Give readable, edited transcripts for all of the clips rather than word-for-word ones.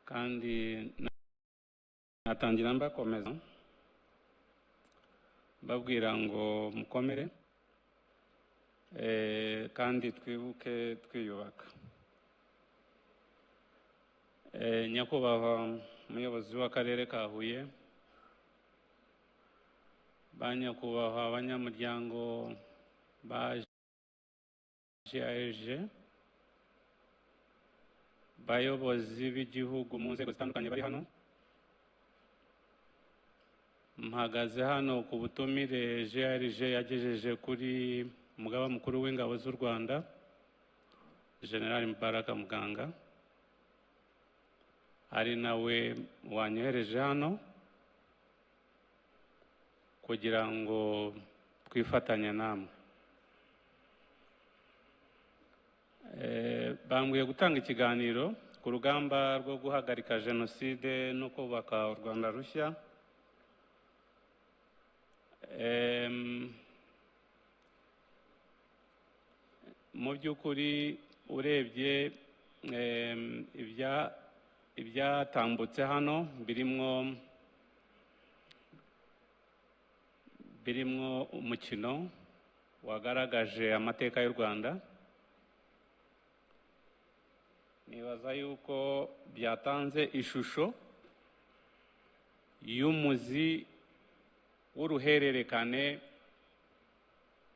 kandi natangira mbakomeza babwira ngo mukomere kandi twibuke twiyubaka. Nyakubahwa umuyobozi w'akarere ka Huye, ba nyakubahwa abanyamuryango ba GAEG, bayobozi b'igihugu mu nzego zitandukanye bari hano, mpagaze hano ku butumire GAEG yagejeje kuri umugaba mukuru w'ingabo z'u Rwanda General Mubaraka Muganga, ari nawe wanyohereje hano kugira ngo twifatanye namwe. Bambwiye gutanga ikiganiro ku rugamba rwo guhagarika jenoside no kubaka u Rwanda rushya. Mu by'ukuri urebye ibyatambutse hano birimwo umukino wagaragaje amateka y'u Rwanda. Nibaza yuko byatanze ishusho y'umuzi w'uruhererekane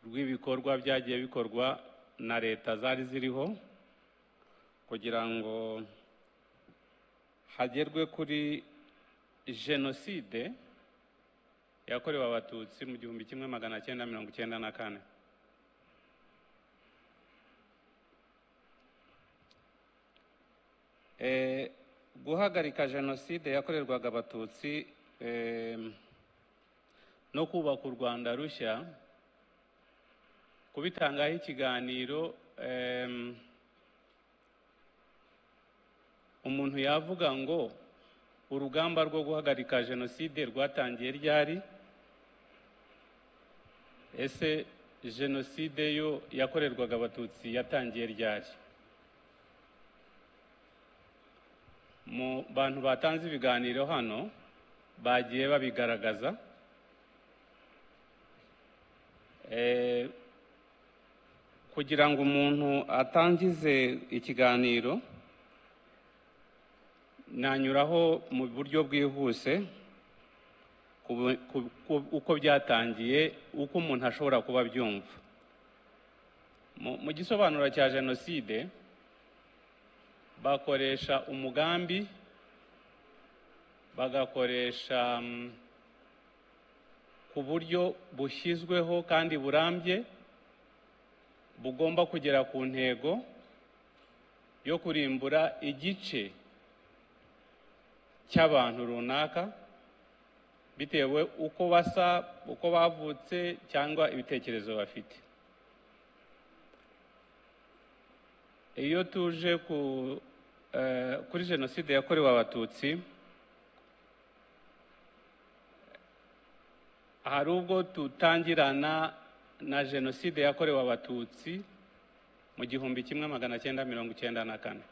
rw'ibikorwa byagiye bikorwa na leta zari ziriho kugira ngo hagerwe kuri jenoside yakorewe abatutsi mu 1994. Guhagarika jenoside yakorerwaga abatutsi no kubaka u Rwanda rushya, kubitangaho ikiganiro, umuntu yavuga ngo urugamba rwo guhagarika jenoside rwatangiye ryari? Ese jenoside yo yakorerwaga abatutsi yatangiye ryari? Mu bantu batanze ibiganiro hano bagiye babigaragaza. Kugira ngo umuntu atangize ikiganiro nanyuraho mu buryo bwihuse uko byatangiye, uko umuntu ashobora kuba byumva. Mu gisobanuro cya jenoside bakoresha umugambi, bagakoresha ku buryo bushyizweho kandi burambye bugomba kugera ku ntego yo kurimbura igice cy'abantu runaka bitewe uko basa, uko bavutse cyangwa ibitekerezo bafite. Iyo tuje kuri jenoside yakorewe abatutsi, hari ubwo tutangirana na jenoside yakorewe abatutsi mu 1994.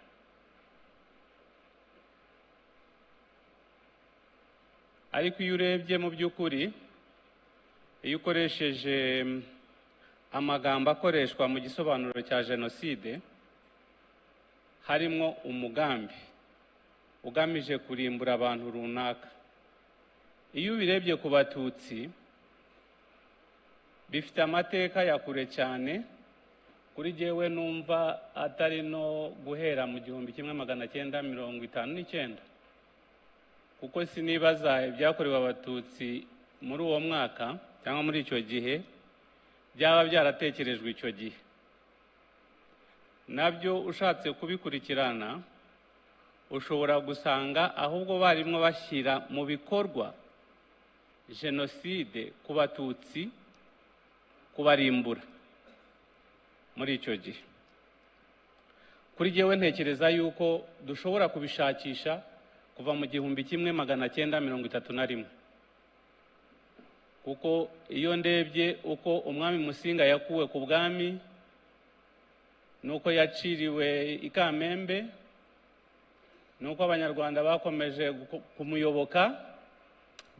Ariko iyo urebye mu by'ukuri, iyo ukoresheje amagambo akoreshwa mu gisobanuro cya jenoside, harimo umugambi ugamije kurimbura abantu runaka. Iyo ubirebye ku batutsi, bifite amateka ya kure cyane, kuri jyewe numva atari no guhera mu 1959, kuko sinibaza ibyakorewe abatutsi muri uwo mwaka cyangwa muri icyo gihe byaba byaratekerejwe icyo gihe. Nabyo ushatse kubikurikirana ushobora gusanga ahubwo barimo bashyira mu bikorwa jenoside ku batutsi, kubarimbura muri icyo gihe. Kuri jyewe ntekereza yuko dushobora kubishakisha kuva mu 1931. kuko iyo ndebye uko umwami Musinga yakuwe ku bwami nuko yaciriwe i Kamembe, nuko abanyarwanda bakomeje kumuyoboka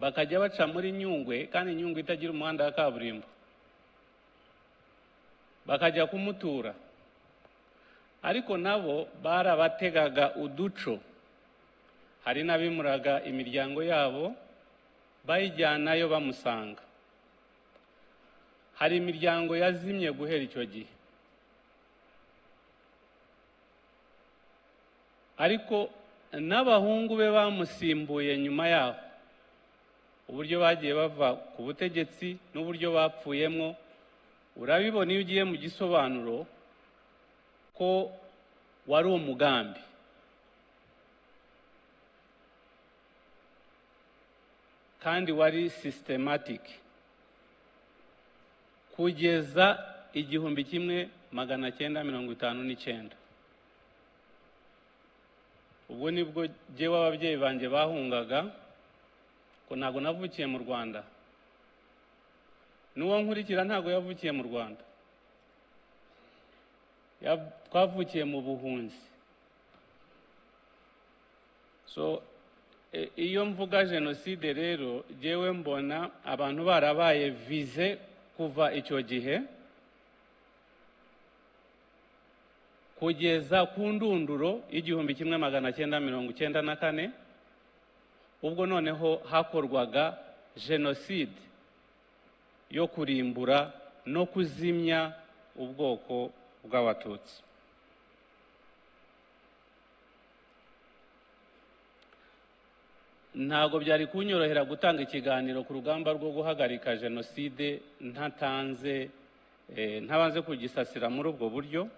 bakajya baca muri Nyungwe, kandi Nyungwe itagira umuhanda wa kaburimbo, bakajya kumutura, ariko nabo barabategaga uduco. Hari n'abimuraga imiryango yabo bayijyanayo bamusanga. Hari imiryango yazimye guhera icyo gihe, ariko n'abahungu be bamusimbuye nyuma yaho, uburyo bagiye bava ku butegetsi n'uburyo bapfuyemo, urabibona iyo ugiye mu gisobanuro ko wari umugambi. Kandi wari systematic kugeza 1959. Ubwo nibwo jyewe ababyeyi banjye bahungaga, ko ntago navukiye mu Rwanda, n'uwo nkurikira ntago yavukiye mu Rwanda, twavukiye mu buhunzi. So iyo mvuga jenoside rero, jyewe mbona abantu barabaye vize kuva icyo gihe kugeza ku ndunduro y'1994, ubwo noneho hakorwaga jenoside yo kurimbura no kuzimya ubwoko bw'Abatutsi. Ntago byari kunyorohera gutanga ikiganiro ku rugamba rwo guhagarika jenoside ntabanze kugisasira muri ubwo buryo.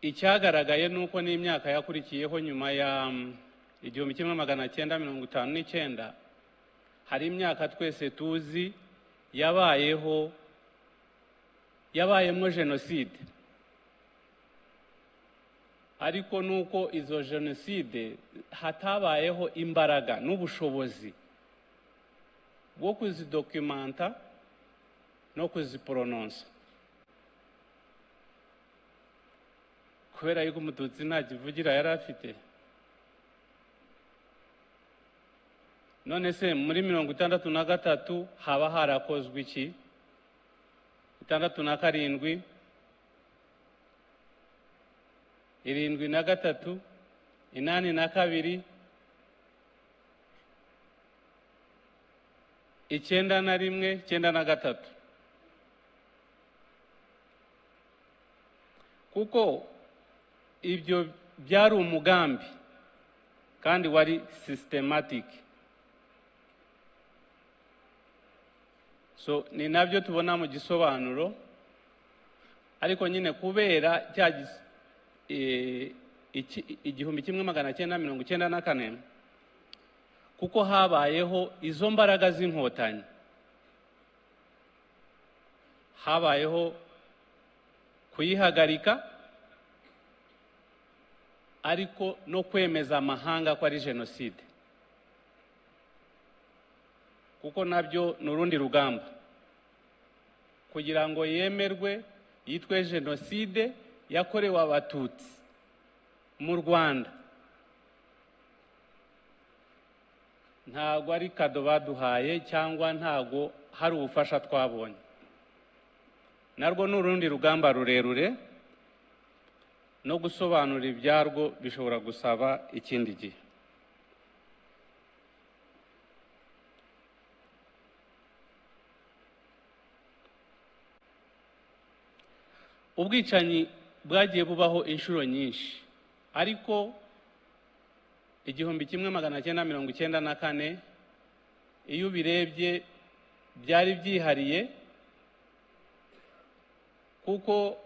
Icyagaragaye nuko n'imyaka yakurikiyeho nyuma ya 1959 hari imyaka twese tuzi yabayemo jenoside, ariko nuko izo jenoside hatabayeho imbaraga n'ubushobozi bwo kuzidokumenta no kuzipronounsa, kubera yuko Umututsi nta kivugira yari afite. None se muri 1963 haba harakozwe iki? 1967, 73, 82, 91, 93. Kuko ibyo byari umugambi kandi wari systematic. So ni nabyo tubona mu gisobanuro, ariko nyine kubera cya 1994 kuko habayeho izo mbaraga z'inkotanyi, habayeho kuyihagarika ariko no kwemeza amahanga ko ari jenoside, kuko nabyo n'urundi rugamba kugira ngo yemerwe yitwe jenoside yakorewe Abatutsi mu Rwanda. Ntago ari kado baduhaye cyangwa ntago hari ubufasha twabonye, narwo n'urundi rugamba rurerure, no gusobanura ibyarwo bishobora gusaba ikindi gihe. Ubwicanyi bwagiye bubaho inshuro nyinshi, ariko 1994 iyo birebye byari byihariye, kuko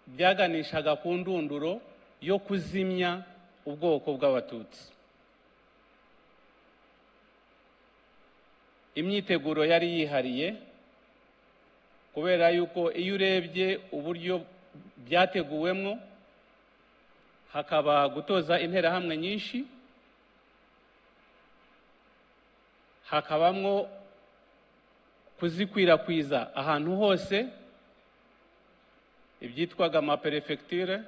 byaganishaga ku ndunduro yo kuzimya ubwoko bw'Abatutsi. Imyiteguro yari yihariye, kubera yuko iyo urebye uburyo byateguwemo, hakaba gutoza interahamwe nyinshi, hakabamwo kuzikwirakwiza ahantu hose, ibyitwaga amaperefegiture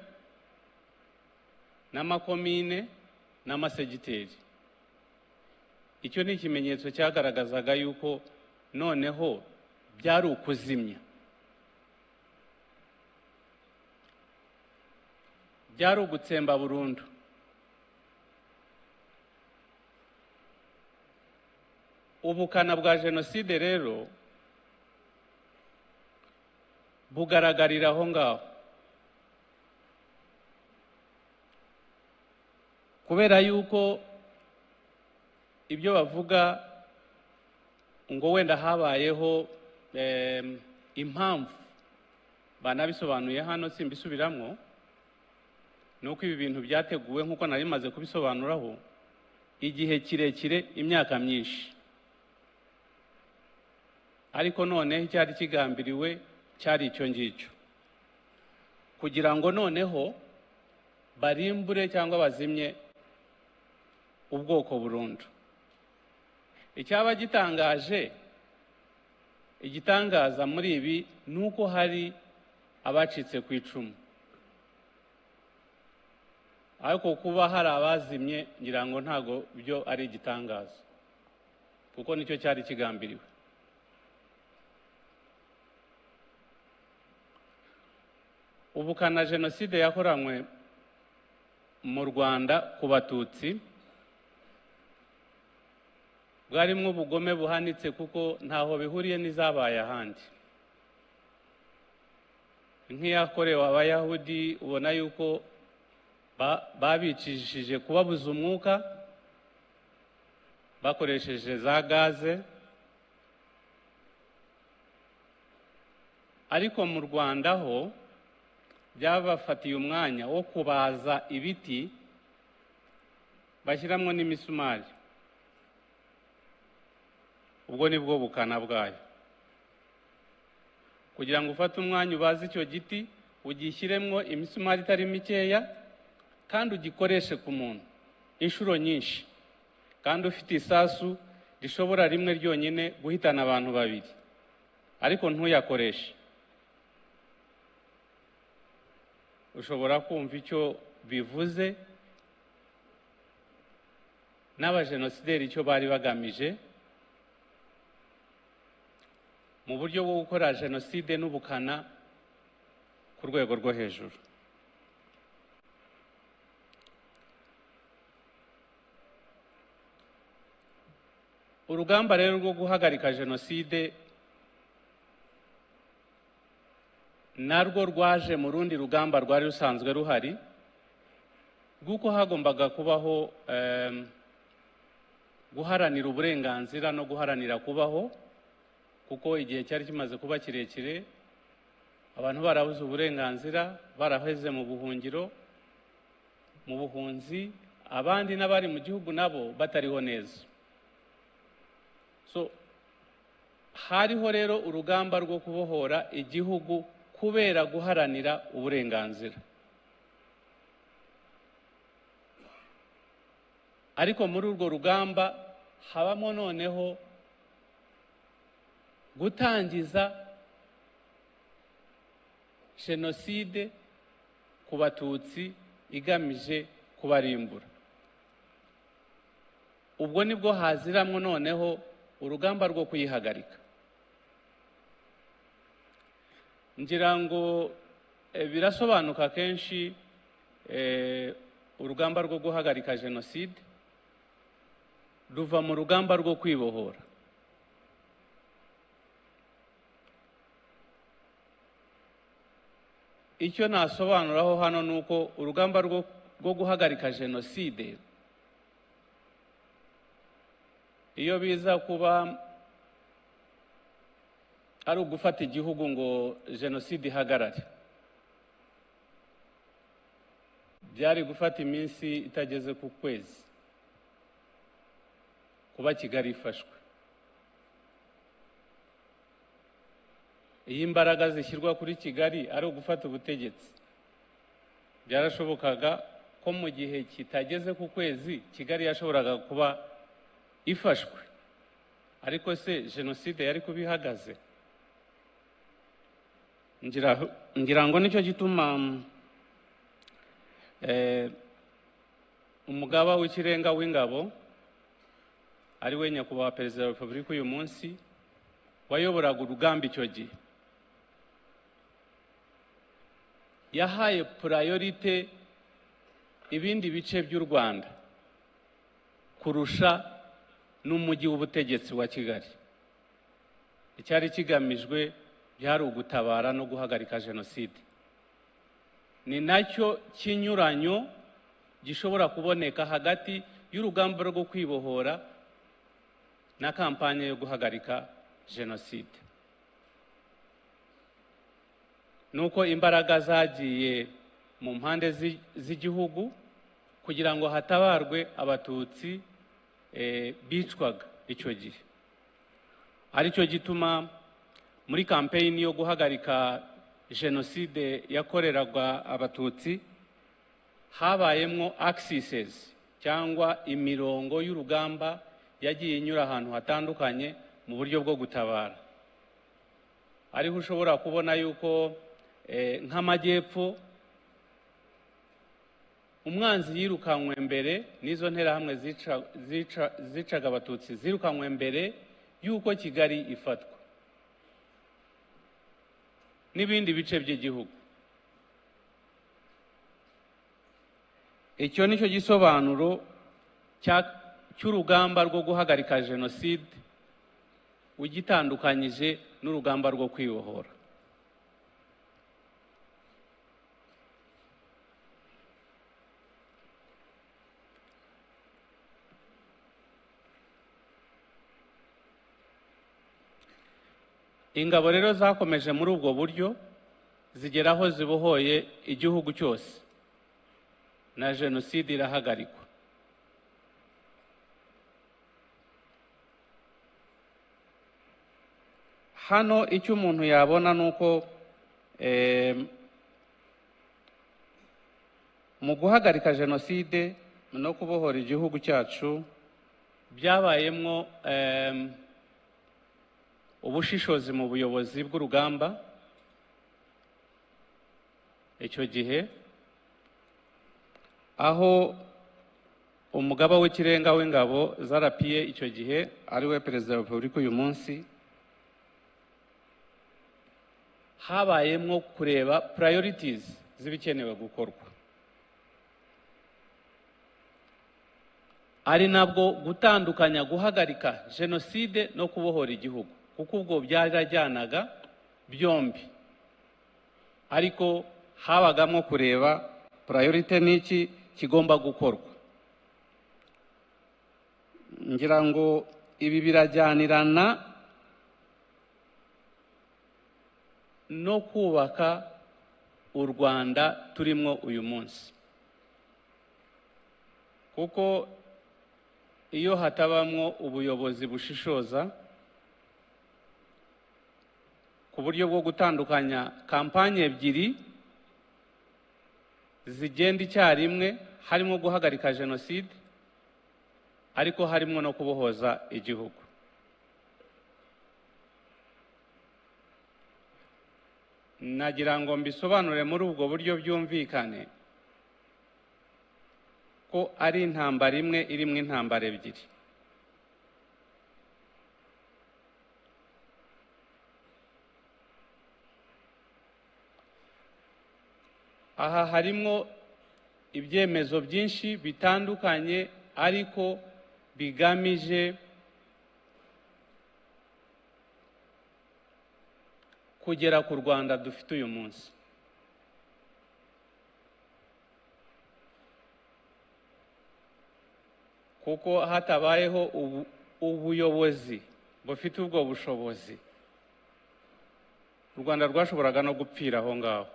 n'amakomine n'amasegiteri. Icyo ni ikimenyetso cyagaragazaga yuko noneho byari ukuzimya, byari ugutsemba burundu. Ubukana bwa jenoside rero bugaragarira aho ngaho, kubera yuko ibyo bavuga ngo wenda habayeho impamvu banabisobanuye hano simbisubiramwo, nuko ibi bintu byateguwe nk'uko nari maze kubisobanuraho igihe kirekire, imyaka myinshi, ariko noneho icyari kigambiriwe cyari icyo ngicyo, kugira ngo noneho barimbure cyangwa bazimye ubwoko burundu. Icyaba gitangaje, igitangaza muri ibi nuko hari abacitse ku icumu, ariko kuba hari abazimye ngira ngo ntago byo ari igitangaza, kuko nicyo cyari kigambiriwe. Ubukana jenoside yakoranywe mu Rwanda ku Batutsi bwarimo ubugome buhanitse, kuko ntaho bihuriye n'izabaye ahandi. Nk'iyakorewe Abayahudi ubona yuko babicishije kubabuza umwuka bakoresheje za gaze, ariko mu Rwanda ho byabafatiye umwanya wo kubaza ibiti bashyiramo n'imisumari. Ubwo nibwo bukana bwayo, kugira ngo ufate umwanya ubaze icyo giti ugishyiremo imisumari itari mikeya, kandi ugikoreshe ku muntu inshuro nyinshi, kandi ufite isasu rishobora rimwe ryonyine guhitana abantu babiri, ariko ntuyakoreshe. Ushobora kumva icyo bivuze n'abajenosideri icyo bari bagamije mu buryo bwo gukora jenoside n'ubukana ku rwego rwo hejuru. Urugamba rero rwo guhagarika jenoside narwo rwaje mu rundi rugamba rwari rusanzwe ruhari, rw'uko hagombaga kubaho guharanira uburenganzira no guharanira kubaho, kuko igihe cyari kimaze kuba kirekire abantu barabuze uburenganzira, baraheze mu buhungiro, mu buhunzi, abandi n'abari mu gihugu nabo batariho neza. So hariho rero urugamba rwo kubohora igihugu kubera guharanira uburenganzira. Ariko muri urwo rugamba habamo noneho gutangiza jenoside ku Batutsi igamije kubarimbura. Ubwo nibwo haziramwo noneho urugamba rwo kuyihagarika. Ngira ngo birasobanuka kenshi urugamba rwo guhagarika jenoside ruva mu rugamba rwo kwibohora. Icyo nasobanuraho hano nuko urugamba rwo guhagarika jenoside iyo biza kuba ari ugufata igihugu ngo jenoside ihagarare, byari gufata iminsi itageze ku kwezi kuba Kigali ifashwe. Iyi imbaraga zishyirwa kuri Kigali ari ugufata ubutegetsi, byarashobokaga ko mu gihe kitageze ku kwezi Kigali yashoboraga kuba ifashwe. ariko se jenoside yari kubihagaze? ngira ngo nicyo gituma umugaba w'ikirenga w'ingabo ari we nyakubahwa perezida wa repubulika uyu munsi wayoboraga urugamba icyo gihe yahaye priorite ibindi bice by'u Rwanda kurusha n'umujyi w'ubutegetsi wa Kigali. Icyari kigamijwe byari ugutabara no guhagarika jenoside. Ni nacyo kinyuranyo gishobora kuboneka hagati y'urugamba rwo kwibohora na kampanye yo guhagarika jenoside. Nuko imbaraga zagiye mu mpande z'igihugu kugira ngo hatabarwe abatutsi bicwaga icyo gihe. Aricyo gituma muri kampeyini yo guhagarika jenoside yakoreraga abatutsi habayemo axes cyangwa imirongo y'urugamba yagiye inyura ahantu hatandukanye mu buryo bwo gutabara. Ariho ushobora kubona yuko nk'amajyepfo umwanzi yirukanywe mbere n'izo nterahamwe zicaga abatutsi zirukanywe mbere yuko Kigali ifatwa n'ibindi bice by'igihugu. Icyo nicyo gisobanuro cy'urugamba rwo guhagarika jenoside ugitandukanyije n'urugamba rwo kwibohora. Ingabo rero zakomeje muri ubwo buryo zigeraho zibohoye igihugu cyose na jenoside irahagarikwa. Hano icyo umuntu yabona nuko mu guhagarika jenoside no kubohora igihugu cyacu byabayemo ubushishozi mu buyobozi bw'urugamba icyo gihe, aho umugaba w'ikirenga w'ingabo zarapiye icyo gihe ari we perezida wa repubulika uyu munsi, habayemo kureba priorities z'ibikenewe gukorwa, ari nabwo gutandukanya guhagarika jenoside no kubohora igihugu, kuko ubwo byarajyanaga byombi, ariko habagamo kureba priority n'iki kigomba gukorwa. Ngira ngo ibi birajyanirana no kubaka u Rwanda turimo uyu munsi, kuko iyo hatabamwo ubuyobozi bushishoza ku buryo bwo gutandukanya kampanye ebyiri zigenda icyarimwe, harimo guhagarika jenoside ariko harimo no kubohoza igihugu. Nagira ngo mbisobanure muri ubwo buryo byumvikane ko ari intambara imwe irimo intambara ebyiri. Aha harimo ibyemezo byinshi bitandukanye ariko bigamije kugera ku Rwanda dufite uyu munsi. Kuko hatabayeho ubuyobozi bufite ubwo bushobozi, u Rwanda rwashoboraga no gupfira aho ngaho,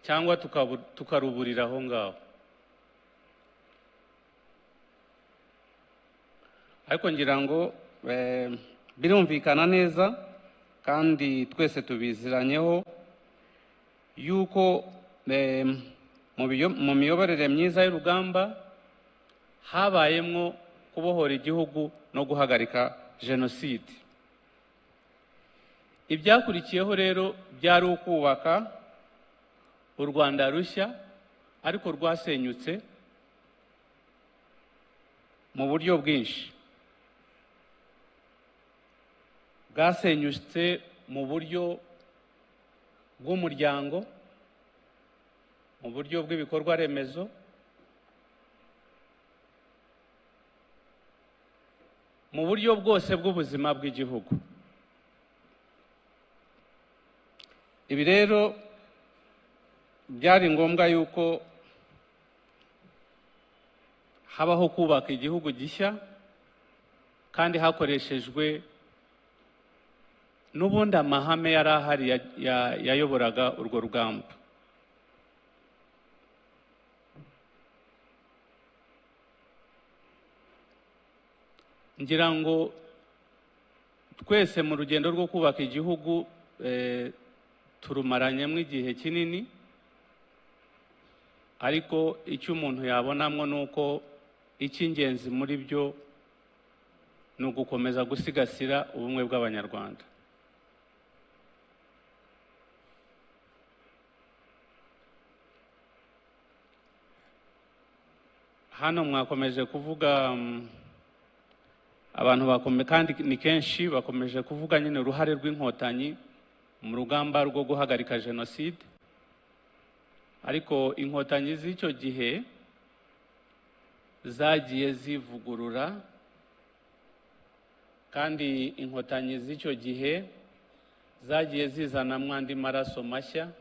cyangwa tukaruburira aho ngaho. Ariko ngira ngo birumvikana neza kandi twese tubiziranyeho yuko mu miyoborere myiza y'urugamba habayemwo kubohora igihugu no guhagarika jenoside. Ibyakurikiyeho rero byari ukubaka u Rwanda rushya ariko rwasenyutse mu buryo bwinshi. Bwasenyutse mu buryo bw'umuryango, mu buryo bw'ibikorwa remezo, mu buryo bwose bw'ubuzima bw'igihugu. Ibi rero byari ngombwa yuko habaho kubaka igihugu gishya kandi hakoreshejwe n'ubundi amahame yari ahari yayoboraga urwo rugamba. Ngira ngo twese mu rugendo rwo kubaka igihugu turumaranyemo igihe kinini, ariko icyo umuntu yabonamo ni uko icy'ingenzi muri byo ni ugukomeza gusigasira ubumwe bw'Abanyarwanda. Hano mwakomeje kuvuga abantu kandi ni kenshi bakomeje kuvuga nyine uruhare rw'inkotanyi mu rugamba rwo guhagarika jenoside, ariko inkotanyi z'icyo gihe zagiye zivugurura, kandi inkotanyi z'icyo gihe zagiye zizanamo andi maraso mashya,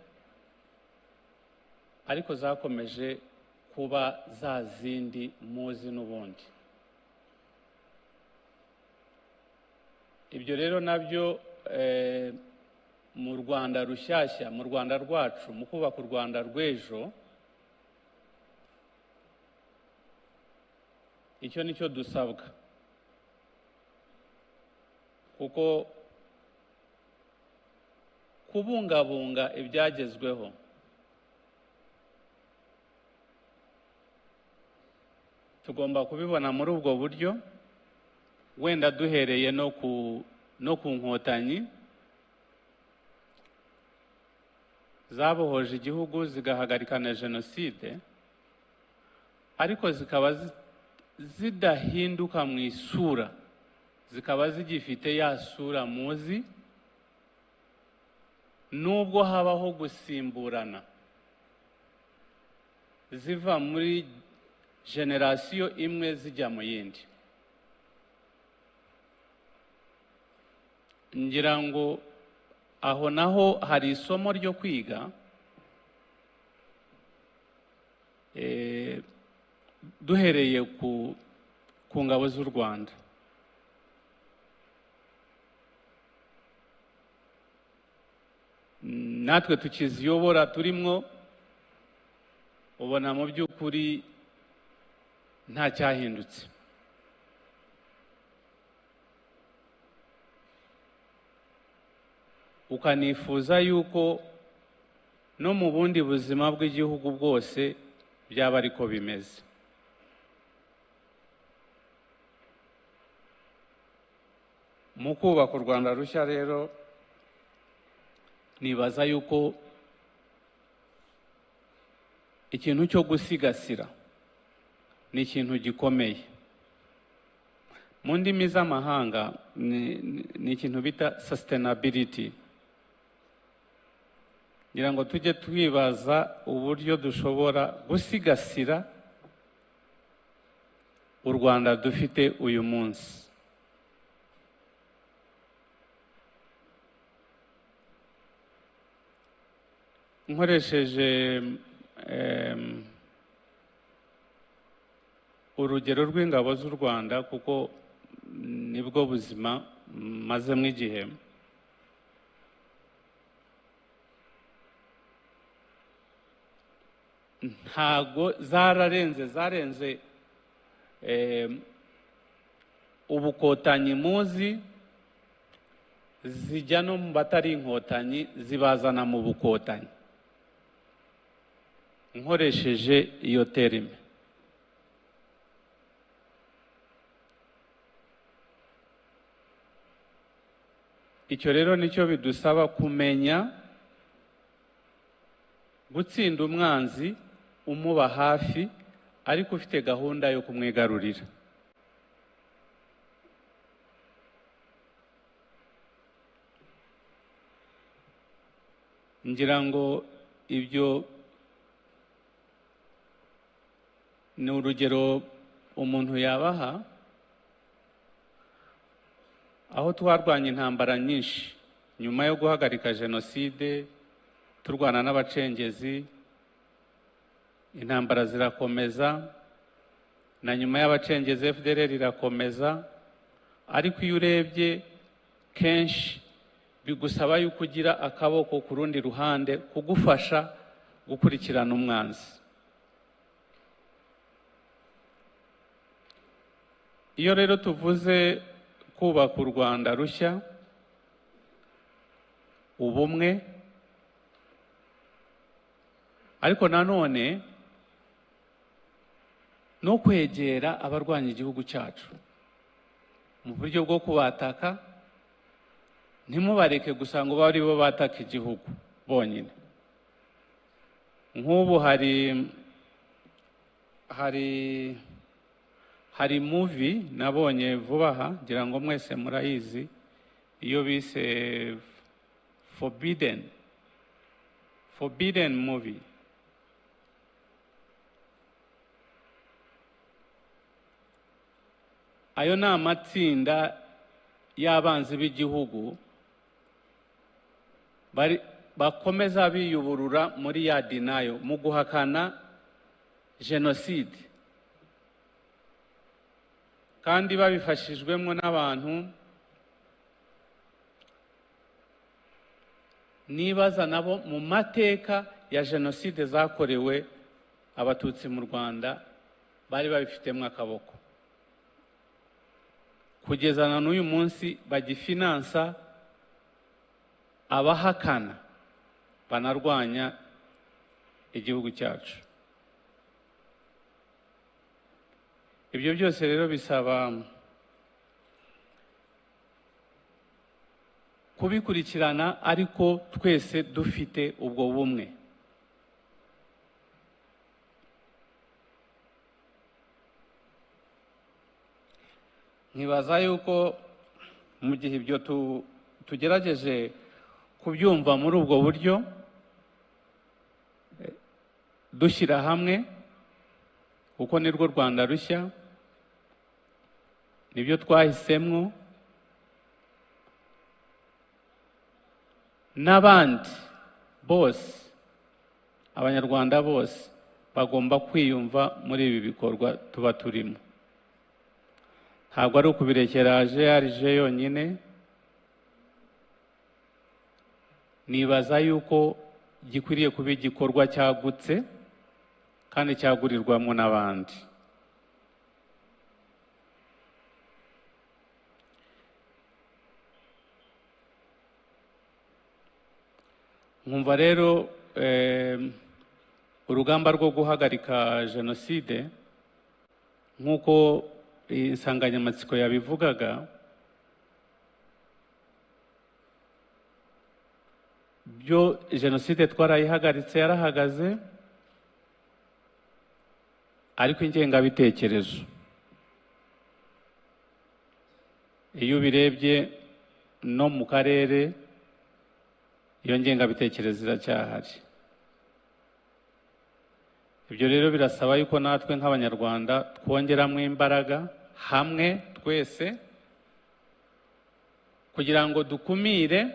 ariko zakomeje kuba za zindi muzi n'ubundi. Ibyo rero nabyo mu Rwanda rushyashya, mu Rwanda rwacu, mu kubaka u Rwanda rw'ejo, icyo nicyo dusabwa, kuko kubungabunga ibyagezweho tugomba kubibona muri ubwo buryo, wenda duhereye no ku nkotanyi zabohoje igihugu zigahagarika na jenoside, ariko zikaba zidahinduka mu isura, zikaba zigifite ya sura muzi, nubwo habaho gusimburana, ziva muri generasiyo imwe zijya mu yindi. Ngira ngo aho naho hari isomo ryo kwiga, duhereye ku ngabo z'u Rwanda. Natwe tukiziyobora turimo, ubona mu by'ukuri nta cyahindutse. Ukanifuza yuko no mu bundi buzima bw'igihugu bwose byaba ariko bimeze. Mu kubaka u Rwanda rushya rero, nibaza yuko ikintu cyo gusigasira ni ikintu gikomeye. Mu ndimi z'amahanga ni ikintu bita sustainability. Ngira ngo tujye twibaza uburyo dushobora gusigasira u Rwanda dufite uyu munsi. Nkoresheje urugero rw'ingabo z'u Rwanda kuko nibwo buzima mazemo igihe. Ntago zarenze ubukotanyi muzi, zijya no mu batari inkotanyi zibazana mu bukotanyi. Nkoresheje iyo terime, icyo rero nicyo bidusaba kumenya gutsinda umwanzi umuba hafi ariko ufite gahunda yo kumwigarurira. Ngira ngo ibyo ni urugero umuntu yabaha aho twarwanya intambara nyinshi nyuma yo guhagarika jenoside, turwana n'abacengezi, intambara zirakomeza, na nyuma y'abacengezi FDLR irakomeza, ariko iyo urebye kenshi bigusaba yuko ugira akaboko ku rundi ruhande kugufasha gukurikirana umwanzi. Iyo rero tuvuze kubaka u Rwanda rushya, ubumwe, ariko nanone no kwegera abarwanya igihugu cyacu mu buryo bwo kubataka, ntimubareke gusa ngo bari bo bataka igihugu bonyine. Nk'ubu hari movie nabonye vuba aha, ngira ngo mwese murayizi, iyo bise Forbidden movie. Ayo ni amatsinda y'abanzi b'igihugu bakomeza biyuburura muri ya dinayo mu guhakana jenoside, kandi babifashijwemo n'abantu nibaza nabo mu mateka ya jenoside zakorewe abatutsi mu Rwanda bari babifitemo akaboko, kugeza na n'uyu munsi bagifinansa abahakana banarwanya igihugu cyacu. Ibyo byose rero bisaba kubikurikirana, ariko twese dufite ubwo bumwe. Nkibaza yuko mu gihe ibyo tugerageje kubyumva muri ubwo buryo, dushyira hamwe, kuko nirwo Rwanda rushya, nibyo twahisemo, n'abandi bose, abanyarwanda bose bagomba kwiyumva muri ibi bikorwa tuba turimo. Ntabwo ari ukubirekera AGRG yonyine, nibaza yuko gikwiriye kuba igikorwa cyagutse kandi cyagurirwamo n'abandi. Nkumva rero urugamba rwo guhagarika jenoside nk'uko insanganyamatsiko yabivugaga, byo jenoside twarayihagaritse, yarahagaze, ariko ingengabitekerezo iyo ubirebye no mu karere, iyo ngengabitekerezo iracyahari. Ibyo rero birasaba yuko natwe nk'abanyarwanda twongeramo imbaraga hamwe twese, kugira ngo dukumire,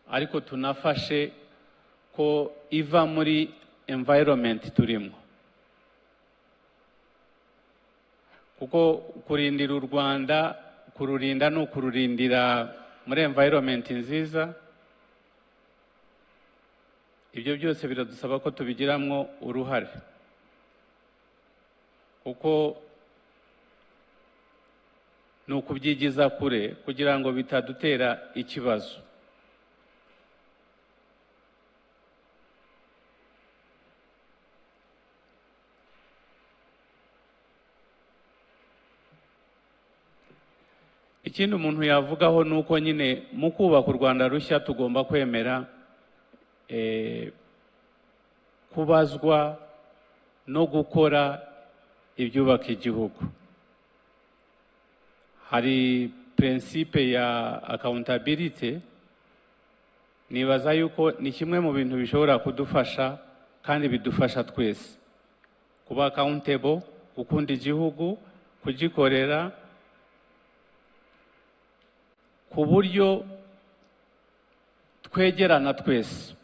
ariko tunafashe ko iva muri environment turimo, kuko kurindira u Rwanda, kururinda ni ukururindira muri environment nziza. Ibyo byose biradusaba ko tubigiramo uruhare, kuko ni ukubyigiza kure kugira ngo bitadutera ikibazo. ikindi umuntu yavugaho nuko nyine mu kubaka u Rwanda rushya tugomba kwemera kubazwa no gukora ibyubaka igihugu. Hari principe ya accountability, nibaza yuko ni kimwe mu bintu bishobora kudufasha kandi bidufasha twese kuba accountable, gukunda igihugu, kugikorera ku buryo twegerana twese.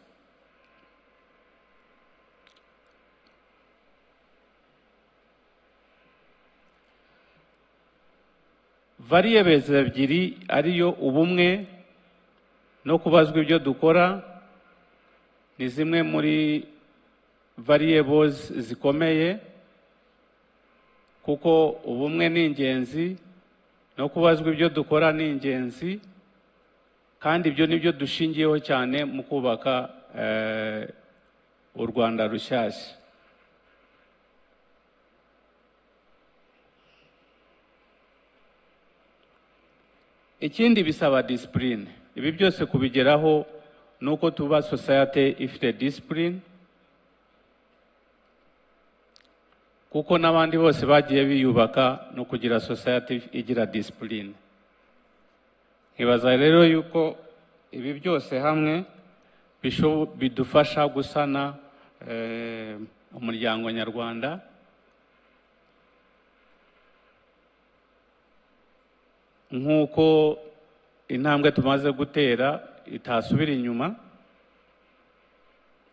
Variables ebyiri ariyo ubumwe no kubazwa ibyo dukora ni zimwe muri variables zikomeye, kuko ubumwe ni ingenzi no kubazwa ibyo dukora ni ingenzi, kandi ibyo nibyo dushingiyeho cyane mu kubaka u Rwanda rushyashya. Ikindi bisaba discipline. Ibi byose kubigeraho nuko tuba society ifite discipline, kuko n'abandi bose bagiye biyubaka no kugira society igira discipline. Nkibaza rero yuko ibi byose hamwe bidufasha gusana umuryango nyarwanda, nk'uko intambwe tumaze gutera itasubira inyuma,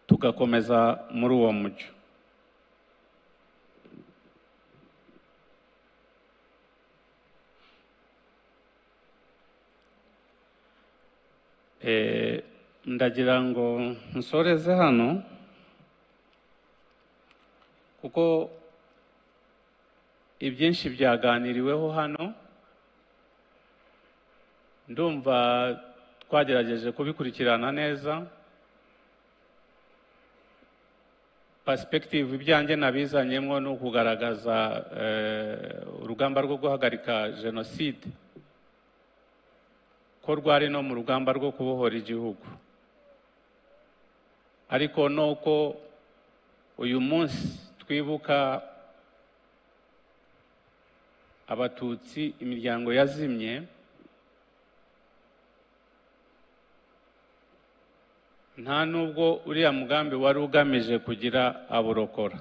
tugakomeza muri uwo mucyo. Ndagira ngo nsoreze hano, kuko ibyinshi byaganiriweho hano. Ndumva twagerageje kubikurikirana neza. Perspective ibyanjye nabizanyemo no kugaragaza urugamba rwo guhagarika jenoside ko rwari no mu rugamba rwo kubohora igihugu, ariko nuko uyu munsi twibuka abatutsi, imiryango yazimye, nta nubwo uriya mugambi wari ugamije kugira aburokora.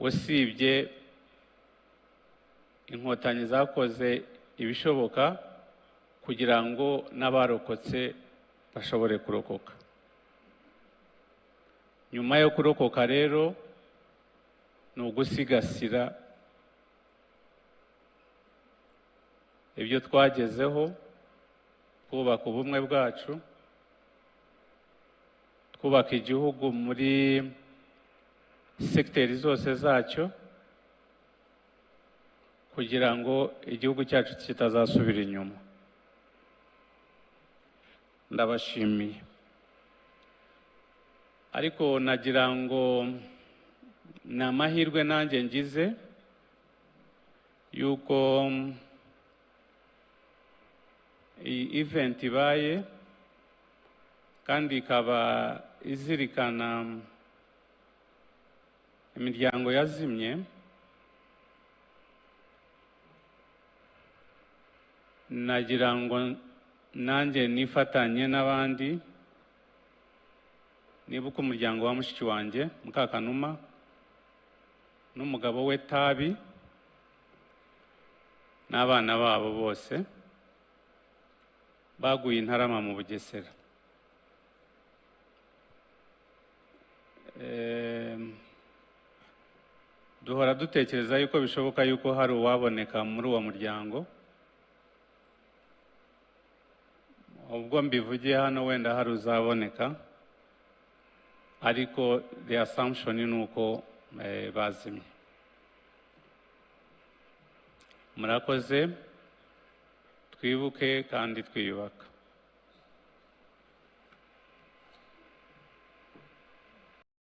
Usibye inkotanyi zakoze ibishoboka kugira ngo n'abarokotse bashobore kurokoka. Nyuma yo kurokoka rero ni ugusigasira ibyo twagezeho, twubaka ubumwe bwacu, twubaka igihugu muri sekiteri zose zacyo, kugira ngo igihugu cyacu kitazasubira inyuma. Ndabashimiye. Ariko nagira ngo ni amahirwe nanjye ngize yuko iyi event ibaye kandi ikaba izirikana imiryango yazimye. Nagira ngo nanjye nifatanye n'abandi nibuka umuryango wa mushiki wanjye Mukakanuma n'umugabo we Tabi n'abana babo bose baguye Intarama mu Bugesera. Duhora dutekereza yuko bishoboka yuko hari uwaboneka muri uwo muryango. Ubwo mbivugiye hano wenda hari uzaboneka, ariko the assumption ni uko bazimye. Murakoze, twibuke kandi twiyubaka.